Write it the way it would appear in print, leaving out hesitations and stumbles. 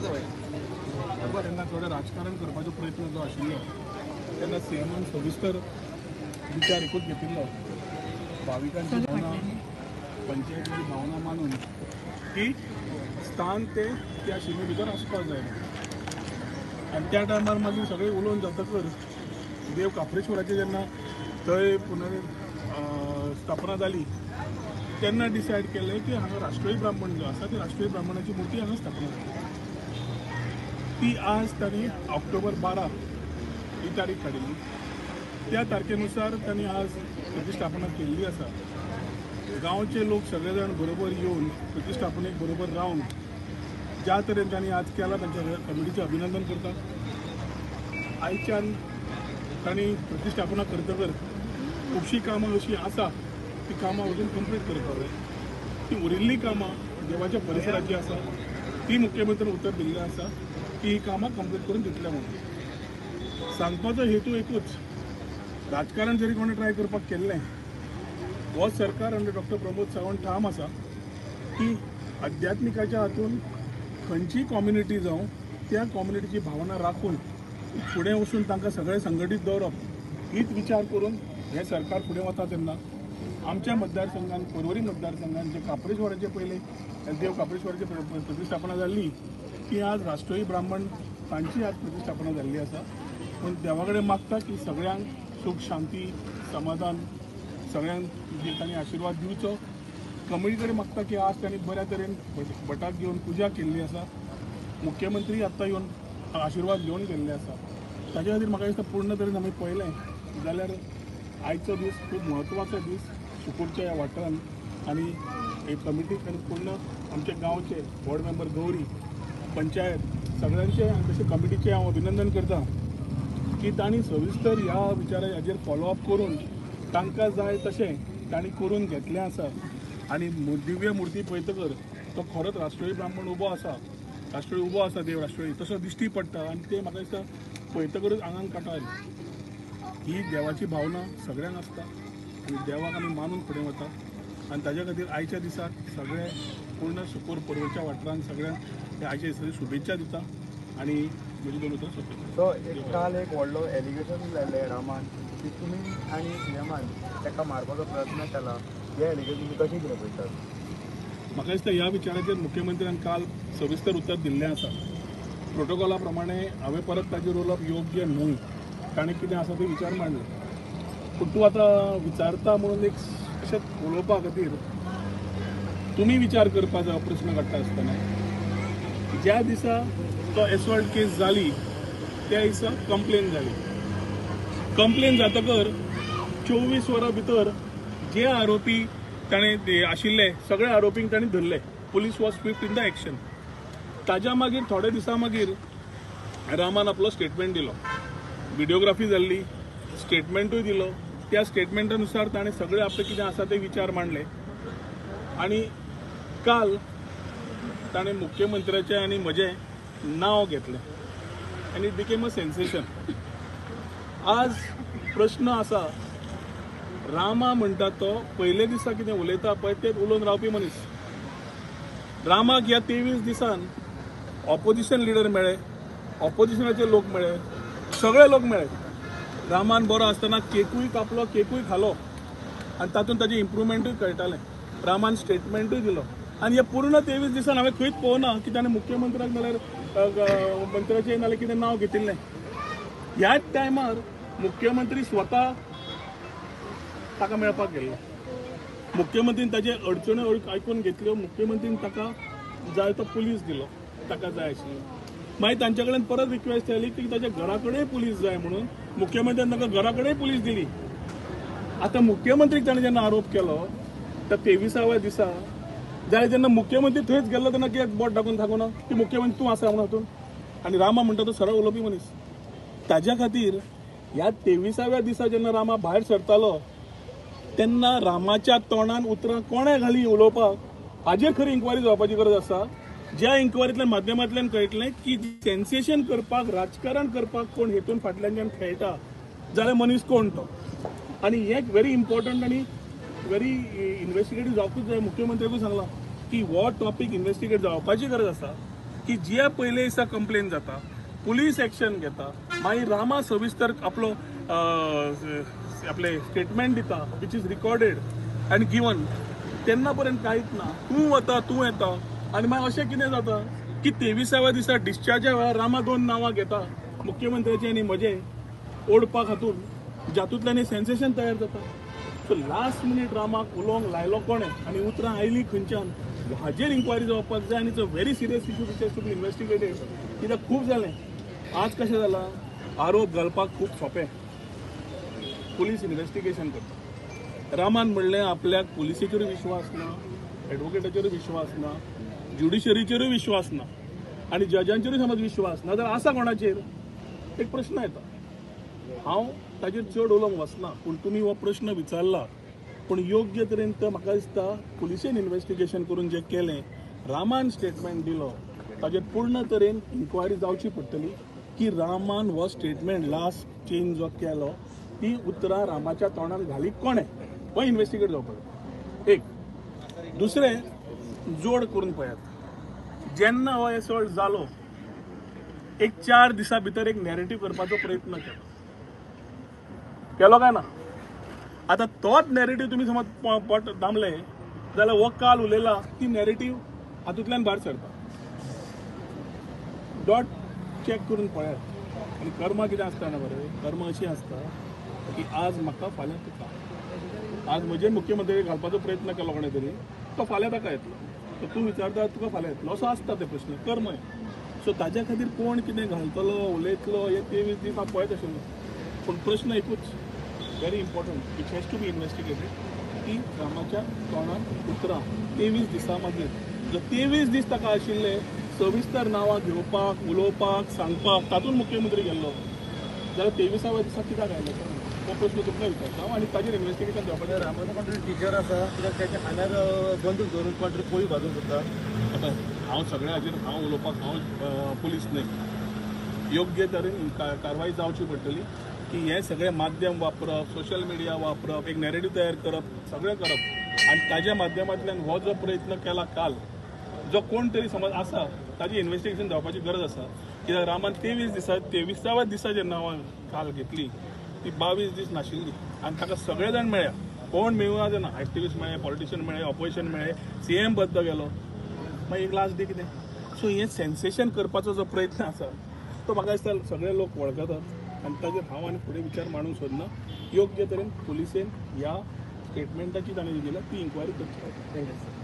तेन्ना थोडे राजकारण करपाचो प्रयत्न जो आशिल्लो तेन्ना सीएमान सविस्तर विचार एकूच घेतिल्लो भाविकांची भावना पंचायतीची भावना मानून की स्थान ते त्या शिमे भितर आसपाक जाय आनी त्या टायमार मागीर सगळे उलोवन जातकर देव काप्रेश्वराची जेन्ना थंय स्थापना जाली तेन्ना डिसायड केलें की हांगा राष्ट्रीय ब्राह्मण जो आसा ती राष्ट्रीय ब्राह्मणाची मुर्ती हांगा स्थापना जाली ती आज तांणी ऑक्टोबर 12 ही तारीख काडिल्ली त्या तारखेनुसार तांणी आज प्रतिष्ठापना केल्ली आसा गांवचे लोक सगळे जाण बरोबर येवन प्रतिष्ठापनेक बरोबर रावन ज्या तरेन तांणी आज केला तांच्या कमिटीचें अभिनंदन करता आयच्यान तांणी प्रतिष्ठापना करतकर खुबशीं कामां अशीं आसा ती कामां अजून कंप्लीट करपाक जाय ती उरिल्लीं कामां देवाच्या परिसराची आसा ती मुख्यमंत्र्यान उतर दिल्लें आसा की ही कामां कंप्लीट करून दितले म्हणून सांगपाचो हेतू एकूच राजकारण जरी कोणी ट्राय करपाक केल्लें हो सरकार अंडर डॉक्टर प्रमोद सावंत ठाम आसा की आध्यात्मिकाच्या हातून खंयची कम्युनिटी जावं त्या कम्युनिटीची भावना राखून फुडें वचून तांकां सगळे संघटीत दवरप हीच विचार करून हे सरकार फुडें वता तेन्ना आमच्या मतदारसंघात पर्वरी मतदारसंघात जे काप्रेश्वराचे पयले देव काप्रेश्वराची प्रतिष्ठापना जाल्ली ती आज राष्ट्रीय ब्राह्मण तांची आज प्रतिष्ठापना जाल्ली आसा पूण देवा कडेन मागता की सगळ्यांक सुख शांती समाधान सगळ्यांक तांणी आशिर्वाद दिवचो कमिटी कडेन मागता की आज तांणी बऱ्या तरेन भटाक घेवन पुजा केल्ली आसा मुख्यमंत्री आत्तां येवन आशिर्वाद घेवन गेल्ले आसा ताचे खातीर म्हाका दिसता पूर्ण तरेन आमी पळयलें जाल्यार आयचो दीस खूब म्हत्वाचो दीस शुकूरच्या ह्या वाठारान आनी हे कमिटीक आनी पूर्ण आमचे गांवचे वॉर्ड मेंबर गौरी पंचायत सगळ्यांचे आनी तशें कमिटीचें हांव अभिनंदन करता की तांणी सविस्तर ह्या विचारा हाजेर फॉलोअप करून तांकां जाय तशें तांणी करून घेतलें आसा आनी दिव्य मुर्ती पळयतकर तो खरोच राष्ट्रीय ब्राह्मण उबो आसा राष्ट्रीय उबो आसा देव राष्ट्रीय तसो दिश्टी पडटा आनी ते म्हाका दिसता पळयतकच आंगान कांटो आयले ही देवाची भावना सगळ्यांक आसता आनी देवाक आमी मानून फुडें वता आनी ताज्या खातीर आयच्या दिसाक सगळे पूर्ण सुकूर पर्वच्या वाठारांत सगळ्यांक आयच्या दिसाची शुभेच्छा दिता आनी म्हजी दोन उतरां सोंपयता सो काल एक व्हडलो एलिगेशन जाल्लें रामान की तुमी आनी सीएमान ताका मारपाचो प्रयत्न केला हे एलिगेशन कशें कितें पळयतात म्हाका दिसता ह्या विचाराचेर मुख्यमंत्र्यान काल सविस्तर उत्तर दिल्लें आसा प्रोटोकॉला प्रमाणे हांवें परत ताजेर उलोवप योग्य न्हय ताणें कितें आसा ते विचार मांडले पूण तूं आतां विचारता म्हणून एक अशें उलोवपा खातीर तुमी विचार करपाचो प्रस्न काडटा आसतना ज्या दिसा तो एसॉल्ट केस जाली त्या दिसा कंप्लेन जाली कंप्लेन जातकर 24 वरां भितर जे आरोपी ताणें आशिल्ले सगळे आरोपींक ताणें धरले police was Swift in the action ताज्या मागीर थोडे दिसा मागीर रामान आपलो स्टेटमेंट दिलो व्हिडिओग्राफी जाल्ली स्टेटमेंटूय दिलो त्या स्टेटमेंटानुसार ताणें सगळे आपले कितें आसा ते विचार मांडले आनी काल ताणें मुख्यमंत्र्याचें आनी म्हजें नांव घेतलें आनी इट बिकेम अ सेन्सेशन आज प्रश्न आसा रामा म्हणटा तो पयले दिसा कितें उलयता पळय तें उलोवन रावपी मनीस रामाक ह्या 23 दिसान ऑपोजिशन लिडर मेळ्ळे ऑपोजिशनाचे लोक मेळ्ळे सगळे लोक मेळ्ळे रामान बरो आसतना केकूय कापलो केकूय खालो आनी तातूंत ताजें इम्प्रुवमेंटूय कळटालें रामान स्टेटमेंटूय दिलो आनी हे पूर्ण 23 दिसान हांवें खंयच पळोवना की ताणें मुख्यमंत्र्याक नाल्यार मंत्र्याचें नाल्यार कितें नांव घेतिल्लें ह्याच टायमार मुख्यमंत्री स्वता ताका मेळपाक गेल्लो मुख्यमंत्रीन ताजे अडचण्यो आयकून घेतल्यो मुख्यमंत्रीन ताका जाय तो पुलीस दिलो ताका जाय आशिल्लो मागीर तांचे कडेन परत रिक्वेस्ट केली की ताच्या घरा कडेन पुलीस जाय म्हणून मुख्यमंत्र्यान ताका घरा कडेन पुलीस दिली आतां मुख्यमंत्रीक ताणें जेन्ना आरोप केलो त्या 23व्या दिसा जाल्यार जेन्ना मुख्यमंत्री थंयच गेल्लो तेन्ना कित्याक बोट दाखोवन थांगोना की मुख्यमंत्री तूं आसा म्हणून हातून आनी रामा म्हणटा तो सरळ उलोवपी मनीस ताज्या खातीर ह्या 23व्या दिसा जेन्ना रामा भायर सरतालो तेन्ना रामाच्या तोंडान उतरां कोणें घाली उलोवपाक हाजेर खरी इन्क्वायरी जावपाची गरज आसा ज्या इन्क्वायरींतल्या माध्यमांतल्यान कळटलें की सेन्सेशन करपाक राजकारण करपाक कोण हेतून फाटल्यान खेळटा जाल्यार मनीस कोण तो आनी हें व्हेरी इम्पॉर्टंट आनी व्हेरी इन्वेस्टिगेटीव जावपूच जाय मुख्यमंत्र्याकूय सांगलां की हो टॉपीक इन्वेस्टिगेट जावपाची गरज आसा की जे पयले दिसा कंप्लेन जाता पुलीस एक्शन घेता मागीर रामा सविस्तर आपले स्टेटमेंट दिता which is recorded and given तेन्ना पर्यंत कांयच ना तूं वता तूं येता आनी मागीर अशें कितें जाता की 23व्या दिसा डिस्चार्जा वेळार रामा 2 नांवां घेता मुख्यमंत्र्याचे आनी म्हजे ओडपाक हातून जातूंतल्यान एक सेन्सेशन तयार जाता सो लास्ट मिनीट रामाक उलोवंक लायलो कोणें आनी उतरां आयलीं खंयच्यान हाजेर इन्क्वायरी जावपाक जाय आनी it's a very serious issue which has to be investigated कित्याक खूब जालें आज कशें जालां आरोप घालपाक खूब सोंपें पुलीस इन्व्हेस्टिगेशन करता रामान म्हणलें आपल्याक पुलिसेचेरूय विश्वास ना एडवोकेटाचेरूय विश्वास ना ज्युडिशरीचेरूय विश्वास ना आनी जजांचेरूय समज विश्वास ना जाल्यार आसा कोणाचेर एक प्रश्न येता हांव ताजेर चड उलोवंक वचना पूण तुमी हो प्रश्न विचारला पूण योग्य तरेन तर म्हाका दिसता पुलिसेन इन्व्हेस्टिगेशन करून जें केलें रामान स्टेटमेंट दिलो ताजेर पूर्ण तरेन इन्क्वायरी जावची पडटली की रामान हो स्टेटमेंट लास्ट चेंज जो केलो ती उतरां रामाच्या तोंडान घाली कोणें हो इन्व्हेस्टिगेट जावपाक एक दुसरें जोड करून पळयात जेन्ना हो एसॉल्ट जालो एक 4 दिसां भितर एक नॅरेटिव्ह करपाचो प्रयत्न केलो काय ना आता तोच नॅरेटिव्ह तुमी समज पोट दामले जाल्यार हो काल उलयला ती नॅरेटिव्ह हातूंतल्यान भायर सरता डॉट चॅक करून पळयात आनी कर्मा कितें आसता ना बरें कर्मा अशी आसता की आज म्हाका फाल्यां तुका आज म्हजे मुख्यमंत्री घालपाचो प्रयत्न केलो कोणें तरी तो फाल्यां ताका येतलो तर तूं विचारता तुका फाल्यां येतलो असो आसता ते प्रश्न कर्म सो ताज्या खातीर कोण कितें घालतलो उलयतलो हे 23 दीस हांव पळयत आशिल्लो पूण प्रश्न एकूच very important it has to be investigated की रामाच्या तोंडान उतरां 23 दिसां मागीर जर 23 दीस ताका आशिल्ले सविस्तर नांवां घेवपाक उलोवपाक सांगपाक तातूंत मुख्यमंत्री गेल्लो जाल्यार 23व्या दिसा कित्याक आयलो हो प्रश्न तुमकां विचारता आनी ताजेर इन्व्हेस्टिगेशन जावपाचें रामाचो कोण टिचर आसा कित्याक त्याच्या खांद्यार बंदूक धरून कोण तरी पोळी भाजूंक सोदता आतां हांव सगळ्या हाजेर हांव उलोवपाक हांव पुलीस न्हय योग्य तरेन कारवाई जावची पडटली की हे सगळे माध्यम वापरप सोशल मिडिया वापरप एक नॅरेटिव्ह तयार करप सगळें करप आनी ताज्या माध्यमांतल्यान हो जो प्रयत्न केला काल जो कोण तरी समज आसा ताजी इन्व्हेस्टिगेशन जावपाची गरज आसा कित्याक रामान 23व्या दिसा जे नांवां काल घेतली ती 22 दीस नाशिल्ली आनी ताका सगळे जाण मेळ्या कोण मेळूना जायना एक्टिविस्ट मेळ्ळे पॉलिटिशियन मेळ्ळे ऑपोजिशन मेळ्ळे CM बद्द गेलो मागीर एक लास्ट डे कितें सो हें सेन्सेशन करपाचो जो प्रयत्न आसा तो म्हाका दिसता सगळे लोक वळखतात आनी ताजेर हांव आनी फुडें विचार मांडूंक सोदना योग्य तरेन पुलिसेन ह्या स्टेटमेंटाची ताणें दिल्या ती इन्क्वायरी करची.